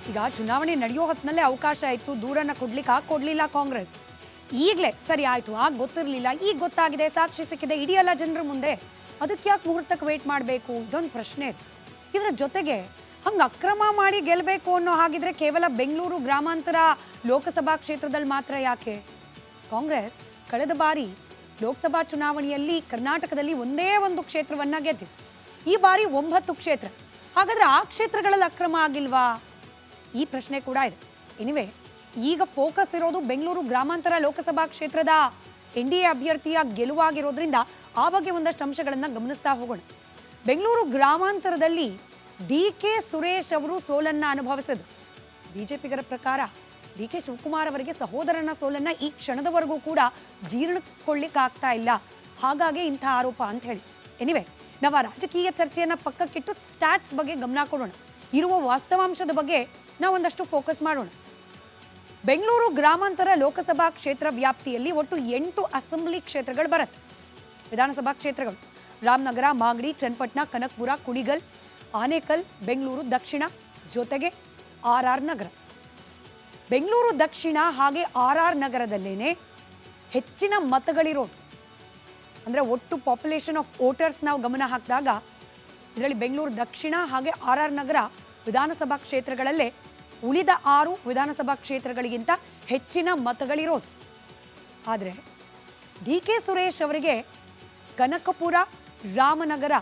ಈಗ ಚುನಾವಣೆ ನಡೆಯೋ ಹೊತ್ತಿನಲ್ಲೇ ಅವಕಾಶ ಇತ್ತು, ದೂರನ್ನ ಕೊಡ್ಲಿಲ್ಲ ಕಾಂಗ್ರೆಸ್. ಈಗಲೇ ಸರಿ ಆಯ್ತು, ಆಗ ಗೊತ್ತಿರಲಿಲ್ಲ, ಈಗ ಗೊತ್ತಾಗಿದೆ, ಸಾಕ್ಷಿ ಸಿಕ್ಕಿದೆ, ಇಡಿಯಲ್ಲ ಜನರ ಮುಂದೆ, ಅದಕ್ಕೆ ಯಾಕೆ ಮುಹೂರ್ತಕ್ಕೆ ವೇಟ್ ಮಾಡಬೇಕು? ಇದೊಂದು ಪ್ರಶ್ನೆ ಇದೆ. ಇದರ ಜೊತೆಗೆ ಹಂಗೆ ಅಕ್ರಮ ಮಾಡಿ ಗೆಲ್ಲಬೇಕು ಅನ್ನೋ ಹಾಗಿದ್ರೆ ಕೇವಲ ಬೆಂಗಳೂರು ಗ್ರಾಮಾಂತರ ಲೋಕಸಭಾ ಕ್ಷೇತ್ರದಲ್ಲಿ ಮಾತ್ರ ಯಾಕೆ? ಕಾಂಗ್ರೆಸ್ ಕಳೆದ ಬಾರಿ ಲೋಕಸಭಾ ಚುನಾವಣೆಯಲ್ಲಿ ಕರ್ನಾಟಕದಲ್ಲಿ ಒಂದೇ ಒಂದು ಕ್ಷೇತ್ರವನ್ನ ಗೆದ್ದಿದೆ. ಈ ಬಾರಿ 9 ಕ್ಷೇತ್ರ. ಹಾಗಾದ್ರೆ ಆ ಕ್ಷೇತ್ರಗಳಲ್ಲಿ ಅಕ್ರಮ ಆಗಿಲ್ವಾ? ಈ ಪ್ರಶ್ನೆ ಕೂಡ ಇದೆ. ಎನಿವೆ, ಈಗ ಫೋಕಸ್ ಇರೋದು ಬೆಂಗಳೂರು ಗ್ರಾಮಾಂತರ ಲೋಕಸಭಾ ಕ್ಷೇತ್ರದ NDA ಅಭ್ಯರ್ಥಿಯ ಗೆಲುವಾಗಿರೋದ್ರಿಂದ ಆ ಬಗ್ಗೆ ಒಂದಷ್ಟು ಅಂಶಗಳನ್ನು ಗಮನಿಸ್ತಾ ಹೋಗೋಣ. ಬೆಂಗಳೂರು ಗ್ರಾಮಾಂತರದಲ್ಲಿ DK ಸುರೇಶ್ ಅವರು ಸೋಲನ್ನ ಅನುಭವಿಸಿದ್ರು. ಬಿಜೆಪಿಗರ ಪ್ರಕಾರ DK ಶಿವಕುಮಾರ್ ಅವರಿಗೆ ಸಹೋದರನ ಸೋಲನ್ನ ಈ ಕ್ಷಣದವರೆಗೂ ಕೂಡ ಜೀರ್ಣಿಸ್ಕೊಳ್ಳಿಕ್ಕಾಗ್ತಾ ಇಲ್ಲ, ಹಾಗಾಗಿ ಇಂಥ ಆರೋಪ ಅಂತ ಹೇಳಿ. ಎನಿವೆ, ನಾವು ರಾಜಕೀಯ ಚರ್ಚೆಯನ್ನ ಪಕ್ಕಕ್ಕಿಟ್ಟು ಸ್ಟ್ಯಾಟ್ಸ್ ಬಗ್ಗೆ ಗಮನ ಕೊಡೋಣ. ಇರುವ ವಾಸ್ತವಾಂಶದ ಬಗ್ಗೆ ನಾವು ಒಂದಷ್ಟು ಫೋಕಸ್ ಮಾಡೋಣ. ಬೆಂಗಳೂರು ಗ್ರಾಮಾಂತರ ಲೋಕಸಭಾ ಕ್ಷೇತ್ರ ವ್ಯಾಪ್ತಿಯಲ್ಲಿ ಒಟ್ಟು 8 ಅಸೆಂಬ್ಲಿ ಕ್ಷೇತ್ರಗಳು ಬರುತ್ತೆ. ವಿಧಾನಸಭಾ ಕ್ಷೇತ್ರಗಳು ರಾಮನಗರ, ಮಾಗಡಿ, ಚನ್ನಪಟ್ಟಣ, ಕನಕಪುರ, ಕುಣಿಗಲ್, ಆನೇಕಲ್, ಬೆಂಗಳೂರು ದಕ್ಷಿಣ, ಜೊತೆಗೆ RR ನಗರ. ಬೆಂಗಳೂರು ದಕ್ಷಿಣ ಹಾಗೆ RR ನಗರದಲ್ಲೇನೆ ಹೆಚ್ಚಿನ ಮತಗಳಿರೋದು. ಅಂದರೆ ಒಟ್ಟು ಪಾಪ್ಯುಲೇಷನ್ ಆಫ್ ವೋಟರ್ಸ್ ನಾವು ಗಮನ ಹಾಕಿದಾಗ ಇದರಲ್ಲಿ ಬೆಂಗಳೂರು ದಕ್ಷಿಣ ಹಾಗೆ RR ನಗರ ವಿಧಾನಸಭಾ ಕ್ಷೇತ್ರಗಳಲ್ಲೇ ಉಳಿದ 6 ವಿಧಾನಸಭಾ ಕ್ಷೇತ್ರಗಳಿಗಿಂತ ಹೆಚ್ಚಿನ ಮತಗಳಿರೋದು. ಆದರೆ DK ಸುರೇಶ್ ಅವರಿಗೆ ಕನಕಪುರ, ರಾಮನಗರ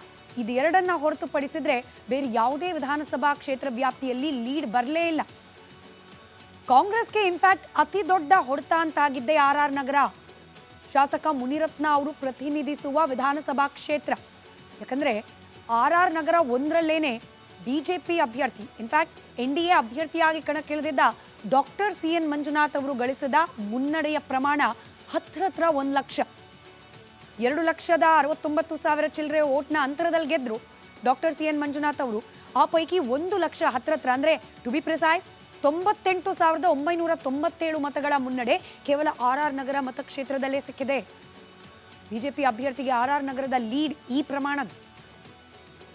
ಇದೆರಡನ್ನ ಹೊರತುಪಡಿಸಿದ್ರೆ ಬೇರೆ ಯಾವುದೇ ವಿಧಾನಸಭಾ ಕ್ಷೇತ್ರ ವ್ಯಾಪ್ತಿಯಲ್ಲಿ ಲೀಡ್ ಬರಲೇ ಇಲ್ಲ. ಕಾಂಗ್ರೆಸ್ಗೆ ಇನ್ಫ್ಯಾಕ್ಟ್ ಅತಿ ದೊಡ್ಡ ಹೊಡೆತ ಅಂತಾಗಿದ್ದೆ RR ನಗರ. ಶಾಸಕ ಮುನಿರತ್ನ ಅವರು ಪ್ರತಿನಿಧಿಸುವ ವಿಧಾನಸಭಾ ಕ್ಷೇತ್ರ. ಯಾಕಂದ್ರೆ RR ನಗರ ಒಂದರಲ್ಲೇನೆ ಬಿಜೆಪಿ ಅಭ್ಯರ್ಥಿ, ಇನ್ಫ್ಯಾಕ್ಟ್ NDA ಅಭ್ಯರ್ಥಿಯಾಗಿ ಕಣಕ್ಕಿಳಿದಿದ್ದ ಡಾಕ್ಟರ್ CN ಮಂಜುನಾಥ್ ಅವರು ಗಳಿಸಿದ ಮುನ್ನಡೆಯ ಪ್ರಮಾಣ ಹತ್ರ 1 ಲಕ್ಷ. 2,69,000 ಚಿಲ್ಲರೆ ಓಟ್ನ ಅಂತರದಲ್ಲಿ ಗೆದ್ರು ಡಾಕ್ಟರ್ CN ಮಂಜುನಾಥ್ ಅವರು. ಆ ಪೈಕಿ 1 ಲಕ್ಷ ಹತ್ರ ಅಂದ್ರೆ ಟು ಬಿ ಪ್ರಿಸೈಸ್ 98,997 ಮತಗಳ ಮುನ್ನಡೆ ಕೇವಲ RR ನಗರ ಮತಕ್ಷೇತ್ರದಲ್ಲೇ ಸಿಕ್ಕಿದೆ. ಬಿಜೆಪಿ ಅಭ್ಯರ್ಥಿಗೆ RR ನಗರದ ಲೀಡ್ ಈ ಪ್ರಮಾಣದ.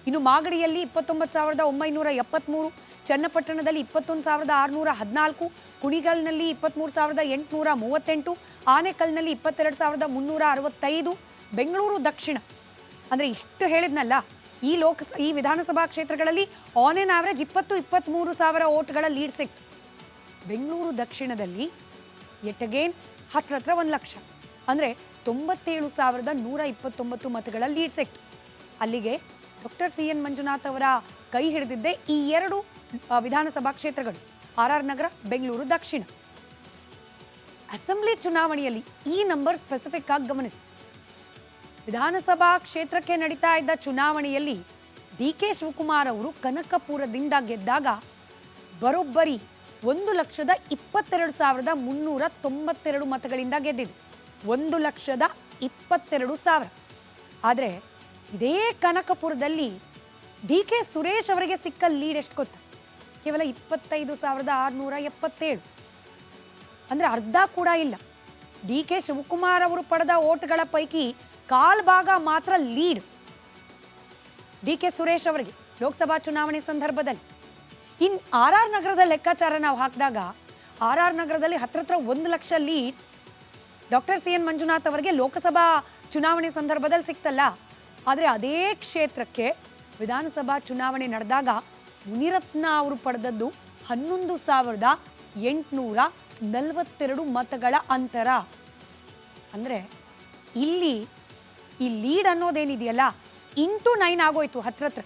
ಇನ್ನು ಮಾಗಡಿಯಲ್ಲಿ 29,973, ಚನ್ನಪಟ್ಟಣದಲ್ಲಿ 21,614, ಕುಣಿಗಲ್ನಲ್ಲಿ 23,838, ಆನೇಕಲ್ನಲ್ಲಿ 22,365, ಬೆಂಗಳೂರು ದಕ್ಷಿಣ ಅಂದರೆ ಇಷ್ಟು ಹೇಳಿದ್ನಲ್ಲ, ಈ ವಿಧಾನಸಭಾ ಕ್ಷೇತ್ರಗಳಲ್ಲಿ ಆನ್ ಎನ್ ಆವರೇಜ್ 20-23,000 ಓಟ್ಗಳ ಲೀಡ್ ಸಿಕ್ತು. ಬೆಂಗಳೂರು ದಕ್ಷಿಣದಲ್ಲಿ ಎಟ್ ಅಗೇನ್ ಹತ್ರ 1 ಲಕ್ಷ ಅಂದರೆ 97,129 ಮತಗಳ ಲೀಡ್ ಸಿಕ್ತು. ಅಲ್ಲಿಗೆ ಡಾಕ್ಟರ್ CN ಮಂಜುನಾಥ್ ಅವರ ಕೈ ಹಿಡಿದಿದ್ದೆ ಈ 2 ವಿಧಾನಸಭಾ ಕ್ಷೇತ್ರಗಳು, RR ನಗರ, ಬೆಂಗಳೂರು ದಕ್ಷಿಣ. ಅಸೆಂಬ್ಲಿ ಚುನಾವಣೆಯಲ್ಲಿ ಈ ನಂಬರ್ ಸ್ಪೆಸಿಫಿಕ್ ಆಗಿ ಗಮನಿಸಿ. ವಿಧಾನಸಭಾ ಕ್ಷೇತ್ರಕ್ಕೆ ನಡೀತಾ ಇದ್ದ ಚುನಾವಣೆಯಲ್ಲಿ DK ಶಿವಕುಮಾರ್ ಅವರು ಕನಕಪುರದಿಂದ ಗೆದ್ದಾಗ ಬರೋಬ್ಬರಿ 1,22,392 ಮತಗಳಿಂದ ಗೆದ್ದಿದ್ದು. 1,22,000. ಆದರೆ ಇದೇ ಕನಕಪುರದಲ್ಲಿ DK ಸುರೇಶ್ ಅವರಿಗೆ ಸಿಕ್ಕ ಲೀಡ್ ಎಷ್ಟು ಗೊತ್ತಾ? ಕೇವಲ 25,677. ಅಂದರೆ ಅರ್ಧ ಕೂಡ ಇಲ್ಲ. DK ಶಿವಕುಮಾರ್ ಅವರು ಪಡೆದ ಓಟ್ಗಳ ಪೈಕಿ 1/4 ಭಾಗ ಮಾತ್ರ ಲೀಡ್ DK ಸುರೇಶ್ ಅವರಿಗೆ ಲೋಕಸಭಾ ಚುನಾವಣೆ ಸಂದರ್ಭದಲ್ಲಿ. ಇನ್ನು RR ನಗರದ ಲೆಕ್ಕಾಚಾರ ನಾವು ಹಾಕಿದಾಗ RR ನಗರದಲ್ಲಿ ಹತ್ರ 1 lakh lead doctor CN Manjunath ಅವರಿಗೆ ಲೋಕಸಭಾ ಚುನಾವಣೆ ಸಂದರ್ಭದಲ್ಲಿ ಸಿಕ್ತಲ್ಲ. ಆದರೆ ಅದೇ ಕ್ಷೇತ್ರಕ್ಕೆ ವಿಧಾನಸಭಾ ಚುನಾವಣೆ ನಡೆದಾಗ ಮುನಿರತ್ನ ಅವರು ಪಡೆದದ್ದು 11,842 ಮತಗಳ ಅಂತರ. ಅಂದರೆ ಇಲ್ಲಿ ಈ ಲೀಡ್ ಅನ್ನೋದೇನಿದೆಯಲ್ಲ ಇಂಟು 9 ಆಗೋಯ್ತು ಹತ್ರ.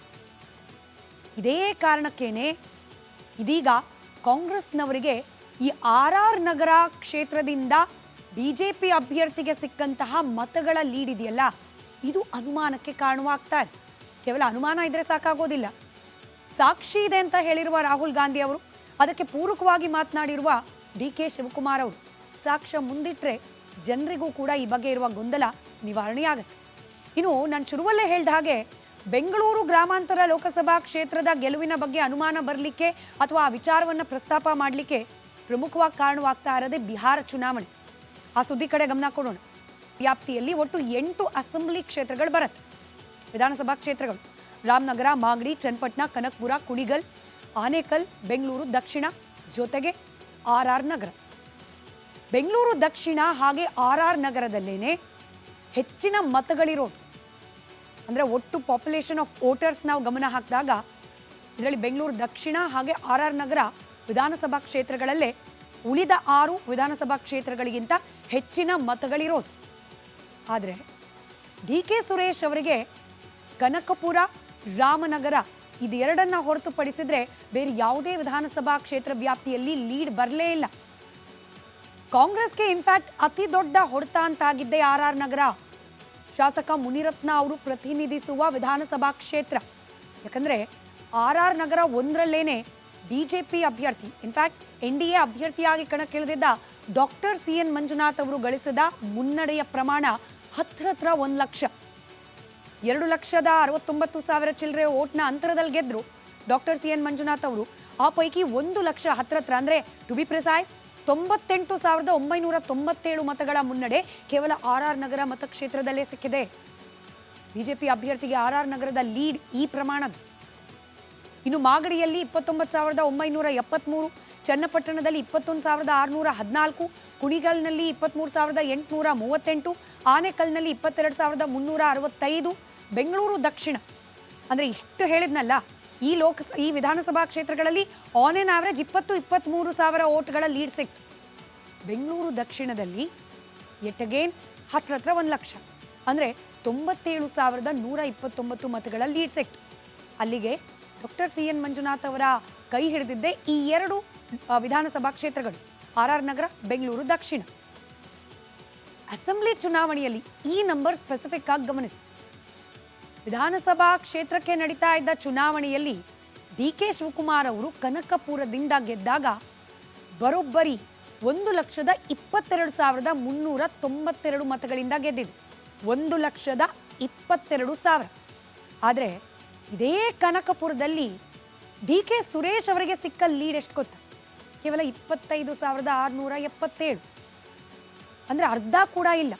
ಇದೇ ಕಾರಣಕ್ಕೇನೆ ಇದೀಗ ಕಾಂಗ್ರೆಸ್ನವರಿಗೆ ಈ RR ನಗರ ಕ್ಷೇತ್ರದಿಂದ ಬಿಜೆಪಿ ಅಭ್ಯರ್ಥಿಗೆ ಸಿಕ್ಕಂತಹ ಮತಗಳ ಲೀಡ್ ಇದೆಯಲ್ಲ, ಇದು ಅನುಮಾನಕ್ಕೆ ಕಾರಣವಾಗ್ತಾ ಇದೆ. ಕೇವಲ ಅನುಮಾನ ಇದ್ರೆ ಸಾಕಾಗೋದಿಲ್ಲ. ಸಾಕ್ಷಿ ಇದೆ ಅಂತ ಹೇಳಿರುವ ರಾಹುಲ್ ಗಾಂಧಿ ಅವರು, ಅದಕ್ಕೆ ಪೂರಕವಾಗಿ ಮಾತನಾಡಿರುವ DK ಶಿವಕುಮಾರ್ ಅವರು ಸಾಕ್ಷ್ಯ ಮುಂದಿಟ್ಟರೆ ಜನರಿಗೂ ಕೂಡ ಈ ಬಗ್ಗೆ ಇರುವ ಗೊಂದಲ ನಿವಾರಣೆಯಾಗುತ್ತೆ. ಇನ್ನು ನಾನು ಶುರುವಲ್ಲೇ ಹೇಳಿದ ಹಾಗೆ ಬೆಂಗಳೂರು ಗ್ರಾಮಾಂತರ ಲೋಕಸಭಾ ಕ್ಷೇತ್ರದ ಗೆಲುವಿನ ಬಗ್ಗೆ ಅನುಮಾನ ಬರಲಿಕ್ಕೆ ಅಥವಾ ಆ ವಿಚಾರವನ್ನು ಪ್ರಸ್ತಾಪ ಮಾಡಲಿಕ್ಕೆ ಪ್ರಮುಖವಾಗಿ ಕಾರಣವಾಗ್ತಾ ಇರೋದೇ ಬಿಹಾರ ಚುನಾವಣೆ. ಆ ಸುದ್ದಿ ಕಡೆ ಗಮನ ಕೊಡೋಣ. ವ್ಯಾಪ್ತಿಯಲ್ಲಿ ಒಟ್ಟು 8 ಅಸೆಂಬ್ಲಿ ಕ್ಷೇತ್ರಗಳು ಬರುತ್ತೆ. ವಿಧಾನಸಭಾ ಕ್ಷೇತ್ರಗಳು ರಾಮನಗರ, ಮಾಗಡಿ, ಚನ್ನಪಟ್ಟಣ, ಕನಕಪುರ, ಕುಣಿಗಲ್, ಆನೇಕಲ್, ಬೆಂಗಳೂರು ದಕ್ಷಿಣ, ಜೊತೆಗೆ ಆರ್ ನಗರ. ಬೆಂಗಳೂರು ದಕ್ಷಿಣ ಹಾಗೆ ಆರ್ ನಗರದಲ್ಲೇನೆ ಹೆಚ್ಚಿನ ಮತಗಳಿರೋದು. ಅಂದರೆ ಒಟ್ಟು ಪಾಪ್ಯುಲೇಷನ್ ಆಫ್ ವೋಟರ್ಸ್ ನಾವು ಗಮನ ಹಾಕಿದಾಗ ಇದರಲ್ಲಿ ಬೆಂಗಳೂರು ದಕ್ಷಿಣ ಹಾಗೆ ಆರ್ ನಗರ ವಿಧಾನಸಭಾ ಕ್ಷೇತ್ರಗಳಲ್ಲೇ ಉಳಿದ 6 ವಿಧಾನಸಭಾ ಕ್ಷೇತ್ರಗಳಿಗಿಂತ ಹೆಚ್ಚಿನ ಮತಗಳಿರೋದು. ಆದರೆ ಡಿ.ಕೆ. ಸುರೇಶ್ ಅವರಿಗೆ ಕನಕಪುರ, ರಾಮನಗರ ಇದೆರಡನ್ನ ಹೊರತುಪಡಿಸಿದ್ರೆ ಬೇರೆ ಯಾವುದೇ ವಿಧಾನಸಭಾ ಕ್ಷೇತ್ರ ವ್ಯಾಪ್ತಿಯಲ್ಲಿ ಲೀಡ್ ಬರಲೇ ಇಲ್ಲ. ಕಾಂಗ್ರೆಸ್ಗೆ ಇನ್ಫ್ಯಾಕ್ಟ್ ಅತಿ ದೊಡ್ಡ ಹೊಡೆತ ಅಂತಾಗಿದ್ದೇ ಆರ್ ನಗರ, ಶಾಸಕ ಮುನಿರತ್ನ ಅವರು ಪ್ರತಿನಿಧಿಸುವ ವಿಧಾನಸಭಾ ಕ್ಷೇತ್ರ. ಯಾಕಂದ್ರೆ ಆರ್ ನಗರ ಒಂದರಲ್ಲೇನೆ ಬಿಜೆಪಿ ಅಭ್ಯರ್ಥಿ, ಇನ್ಫ್ಯಾಕ್ಟ್ NDA ಅಭ್ಯರ್ಥಿಯಾಗಿ ಕಣಕ್ಕಿಳಿದಿದ್ದ ಡಾಕ್ಟರ್ CN ಮಂಜುನಾಥ್ ಅವರು ಗಳಿಸಿದ ಮುನ್ನಡೆಯ ಪ್ರಮಾಣ ಹತ್ರ 1 ಲಕ್ಷ. 2,69,000 ಚಿಲ್ಲರೆ ಓಟ್ನ ಅಂತರದಲ್ಲಿ ಗೆದ್ರು ಡಾಕ್ಟರ್ CN ಮಂಜುನಾಥ್ ಅವರು. ಆ ಪೈಕಿ 1 ಲಕ್ಷ ಹತ್ರ ಅಂದ್ರೆ ಟು ಬಿ ಪ್ರಿಸೈಸ್ 98,997 ಮತಗಳ ಮುನ್ನಡೆ ಕೇವಲ ಆರ್ ನಗರ ಮತಕ್ಷೇತ್ರದಲ್ಲೇ ಸಿಕ್ಕಿದೆ. ಬಿಜೆಪಿ ಅಭ್ಯರ್ಥಿಗೆ ಆರ್ ನಗರದ ಲೀಡ್ ಈ ಪ್ರಮಾಣದ. ಇನ್ನು ಮಾಗಡಿಯಲ್ಲಿ 29,973, ಚನ್ನಪಟ್ಟಣದಲ್ಲಿ 21,614, ಕುಣಿಗಲ್ನಲ್ಲಿ 23,838, ಆನೇಕಲ್ನಲ್ಲಿ 22,365, ಬೆಂಗಳೂರು ದಕ್ಷಿಣ ಅಂದರೆ ಇಷ್ಟು ಹೇಳಿದ್ನಲ್ಲ, ಈ ವಿಧಾನಸಭಾ ಕ್ಷೇತ್ರಗಳಲ್ಲಿ ಆನ್ ಎನ್ ಆವರೇಜ್ 23,000 ಓಟ್ಗಳ ಲೀಡ್ ಸಿಕ್ತು. ಬೆಂಗಳೂರು ದಕ್ಷಿಣದಲ್ಲಿ ಎಟ್ ಅಗೇನ್ ಹತ್ರ 1 ಲಕ್ಷ ಅಂದರೆ 97,129 ಮತಗಳ ಲೀಡ್ ಸಿಕ್ತು. ಅಲ್ಲಿಗೆ ಡಾಕ್ಟರ್ CN ಮಂಜುನಾಥ್ ಅವರ ಕೈ ಹಿಡಿದಿದ್ದೆ ಈ 2 ವಿಧಾನಸಭಾ ಕ್ಷೇತ್ರಗಳು, ಆರ್ ನಗರ, ಬೆಂಗಳೂರು ದಕ್ಷಿಣ. ಅಸೆಂಬ್ಲಿ ಚುನಾವಣೆಯಲ್ಲಿ ಈ ನಂಬರ್ ಸ್ಪೆಸಿಫಿಕ್ ಆಗಿ ಗಮನಿಸಿ. ವಿಧಾನಸಭಾ ಕ್ಷೇತ್ರಕ್ಕೆ ನಡೀತಾ ಇದ್ದ ಚುನಾವಣೆಯಲ್ಲಿ ಡಿ.ಕೆ. ಶಿವಕುಮಾರ್ ಅವರು ಕನಕಪುರದಿಂದ ಗೆದ್ದಾಗ ಬರೋಬ್ಬರಿ 1,22,392 ಮತಗಳಿಂದ ಗೆದ್ದಿದ್ದು. 1,22,000. ಆದರೆ ಇದೇ ಕನಕಪುರದಲ್ಲಿ ಡಿ.ಕೆ. ಸುರೇಶ್ ಅವರಿಗೆ ಸಿಕ್ಕ ಲೀಡ್ ಎಷ್ಟು ಗೊತ್ತಾ? ಕೇವಲ 25,677. ಅಂದರೆ ಅರ್ಧ ಕೂಡ ಇಲ್ಲ.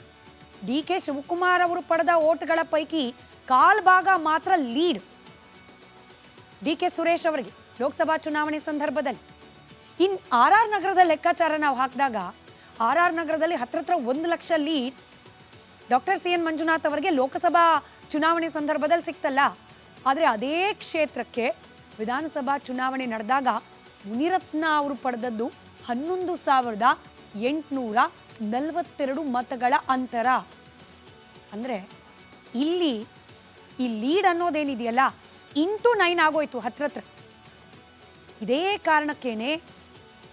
ಡಿ.ಕೆ. ಶಿವಕುಮಾರ್ ಅವರು ಪಡೆದ ಓಟ್ಗಳ ಪೈಕಿ ಕಾಲ್ ಭಾಗ ಮಾತ್ರ ಲೀಡ್ ಡಿ.ಕೆ. ಸುರೇಶ್ ಅವರಿಗೆ ಲೋಕಸಭಾ ಚುನಾವಣೆ ಸಂದರ್ಭದಲ್ಲಿ. ಇನ್ನು ಆರ್ ನಗರದ ಲೆಕ್ಕಾಚಾರ ನಾವು ಹಾಕಿದಾಗ ಆರ್ ನಗರದಲ್ಲಿ ಹತ್ರ 1 lakh lead doctor CN Manjunath ಅವರಿಗೆ ಲೋಕಸಭಾ ಚುನಾವಣೆ ಸಂದರ್ಭದಲ್ಲಿ ಸಿಕ್ತಲ್ಲ. ಆದರೆ ಅದೇ ಕ್ಷೇತ್ರಕ್ಕೆ ವಿಧಾನಸಭಾ ಚುನಾವಣೆ ನಡೆದಾಗ ಮುನಿರತ್ನ ಅವರು ಪಡೆದದ್ದು 11,842 ಮತಗಳ ಅಂತರ. ಅಂದರೆ ಇಲ್ಲಿ ಈ ಲೀಡ್ ಅನ್ನೋದೇನಿದೆಯಲ್ಲ ಇಂಟು 9 ಆಗೋಯ್ತು ಹತ್ರ. ಇದೇ ಕಾರಣಕ್ಕೇನೆ